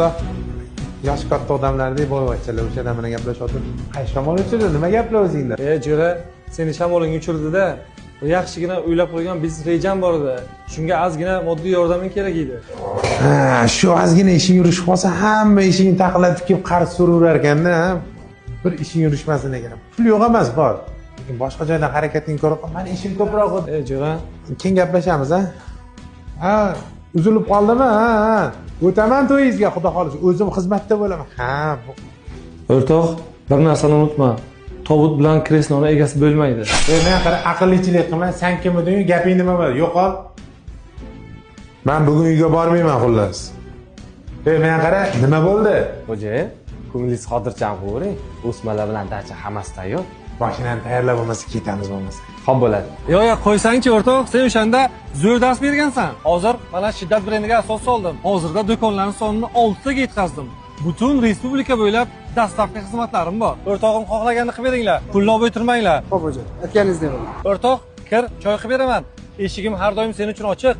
hatto yosh katta odamlardek boyvachchalar o'shadan bilan gaplashyapti. Hay shamol uchirdi, nima gaplar o'zingda? Jo'ra, seni shamoling uchirdi-da. Yaxshigina o'ylab qo'ygan biznes rejam bor edi. Shunga ozgina moddiy yordaming kerak edi. Ha, shu ozgina ishing yurishib qolsa, hamma ishingni taqillatib kelib qarz so'raverar ekanda. Bir ishing yurishmasin ekan. Pul yo'q emas, bor. Lekin boshqa joyda harakating ko'rib, meni ishim ko'proq edi. Jo'ra, Keyin gaplashamiz, ha? Ha, uzilib qoldimi? Ha. O'taman to'yingizga, xudo xolisa. O'zim xizmatda bo'laman. Ha, o'rtoq, bir narsani unutma. Tobut bilan kresloni egasi bo'lmaydi. men qara aqllichilik qilma, sen kim eding, gaping nima bo'ldi? Yo'qol. Men bugun uyga bormayman xullas. Men qara, nima bo'ldi? Xo'jayin, ko'nglingiz xotirjam bo'ling. O'smalar bilan dacha hammasi tayyor. Mashinani tayyorlab bo'lmasa ketamiz bo'lmasa. Xo'p bo'ladi. Yo'q, qo'ysangchi o'rtoq, sen o'shanda zo'r dars bergansan. Hozir mana Shiddat brendiga asos soldim. Hozirda do'konlarning sonini 6 taga yetkazdim. Butun respublika bo'ylab dastavka xizmatlarim bor. O'rtog'im xohlaganini qilib beringlar. Pulni olib o'tirmanglar. Xo'p, xo'jayin, aytganingizdek bo'ldi. O'rtoq, kir, choy qilib beraman. Eshigim har doim sening uchun ochiq.